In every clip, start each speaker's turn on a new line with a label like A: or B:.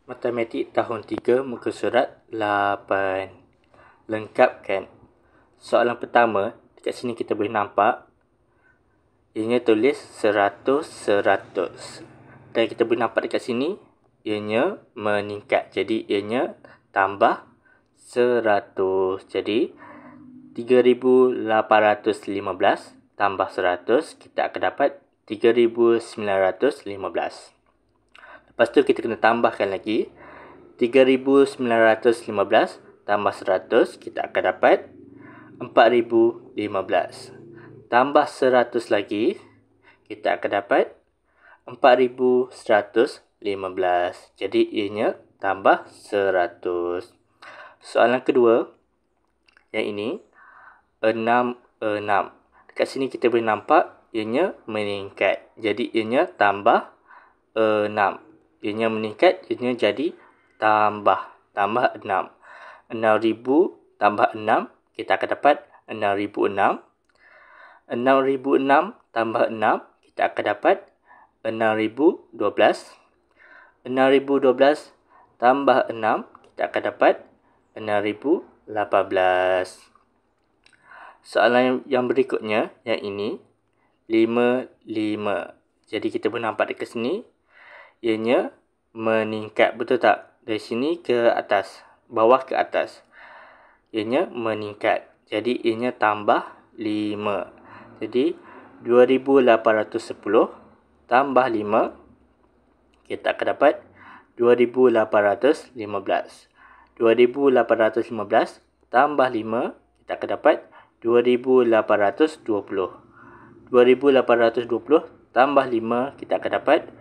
A: Matematik tahun 3 muka surat 8. Lengkapkan. Soalan pertama, dekat sini kita boleh nampak ianya tulis 100. Dan kita boleh nampak dekat sini ianya meningkat. Jadi ianya tambah 100. Jadi 3815 tambah 100 kita akan dapat 3915. Lepas tu kita kena tambahkan lagi 3915 tambah 100 kita akan dapat 4015. Tambah 100 lagi kita akan dapat 4115. Jadi ianya tambah 100. Soalan kedua yang ini 66. Dekat sini kita boleh nampak ianya meningkat. Jadi ianya tambah 6. Ianya meningkat, ianya jadi tambah 6. 6,000 tambah 6, kita akan dapat 6,006. 6,006 tambah 6, kita akan dapat 6,012. 6,012 tambah 6, kita akan dapat 6,018. Soalan yang berikutnya, yang ini 55. Jadi kita boleh nampak dekat sini ianya meningkat, betul tak? Dari sini ke atas, bawah ke atas, ianya meningkat. Jadi ianya tambah 5. Jadi 2810 tambah 5 kita akan dapat 2815. 2815 tambah 5 kita akan dapat 2820. 2820 tambah 5 kita akan dapat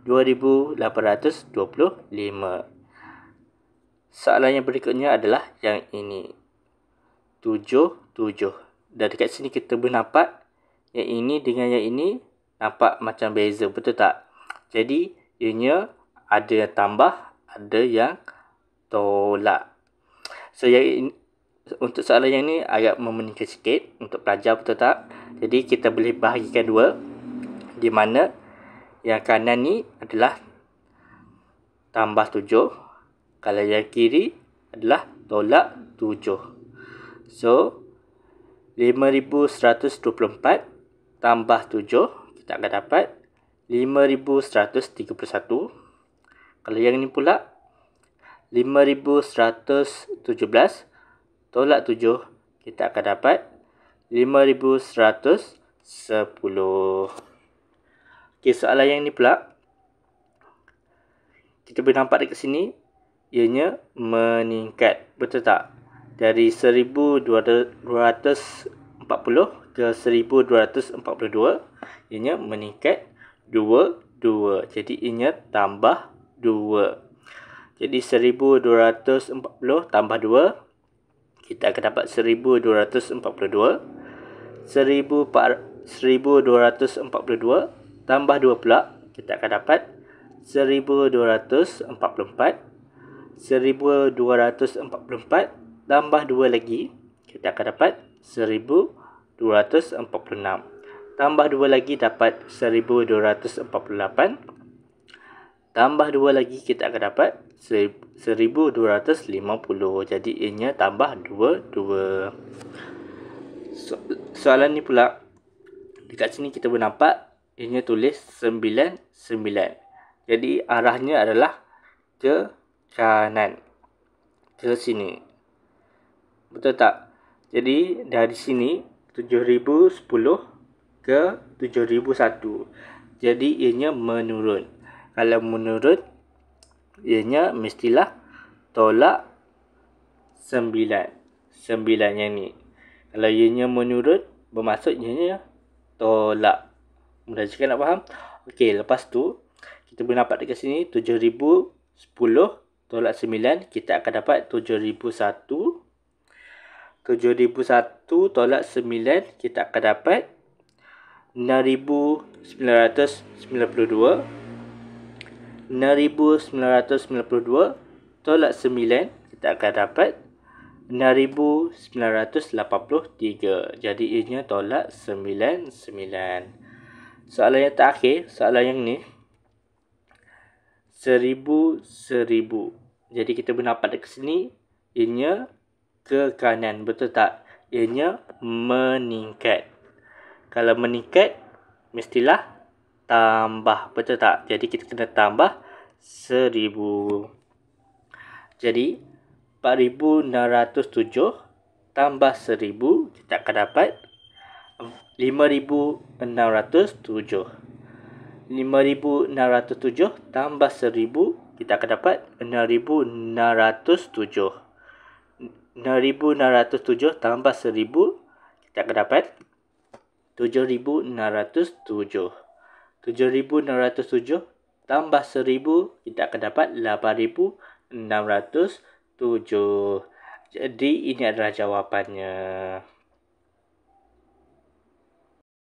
A: 2825. Soalan yang berikutnya adalah yang ini. 77. Dan dekat sini kita boleh nampak yang ini dengan yang ini nampak macam beza, betul tak? Jadi ianya ada yang tambah, ada yang tolak. So untuk soalan yang ni agak memeningkan sikit untuk pelajar, betul tak? Jadi kita boleh bahagikan dua, di mana yang kanan ni adalah tambah 7. Kalau yang kiri adalah tolak 7. So, 5,124 tambah 7, kita akan dapat 5,131. Kalau yang ni pula, 5,117 tolak 7, kita akan dapat 5,110. Okey, soalan yang ni pula, kita boleh nampak dekat sini ianya meningkat, betul tak? Dari 1240 ke 1242 ianya meningkat 2. Jadi ianya tambah 2. Jadi 1240 tambah 2 kita akan dapat 1242. 1242 tambah 2 pula kita akan dapat 1244. 1244 tambah 2 lagi kita akan dapat 1246. Tambah 2 lagi dapat 1248. Tambah 2 lagi kita akan dapat 1250. Jadi ianya tambah 2. Soalan ni pula, dekat sini kita boleh nampak ianya tulis 99. Jadi arahnya adalah ke kanan, ke sini, betul tak? Jadi dari sini 7,010 ke 7,001. Jadi ianya menurun. Kalau menurun, ianya mestilah tolak 9. 9 yang ni. Kalau ianya menurun, bermaksud ianya tolak. Mudah juga nak faham? Okey, lepas tu kita boleh nampak dekat sini 7,010 tolak 9, kita akan dapat 7,001. 7,001 tolak 9, kita akan dapat 6,992. 6,992 tolak 9, kita akan dapat 6,983. Jadi ianya tolak 99. Soalan yang terakhir, soalan yang ni 1000, 1000. Jadi kita bernampak dekat sini, ianya ke kanan. Betul tak? Ianya meningkat. Kalau meningkat, mestilah tambah. Betul tak? Jadi kita kena tambah 1000. Jadi 4607 tambah 1000, kita akan dapat 5607. 5607 tambah 1000, kita akan dapat 6607. 6607 tambah 1000, kita akan dapat 7607. 7607 tambah 1000, kita akan dapat 8607. Jadi ini adalah jawapannya.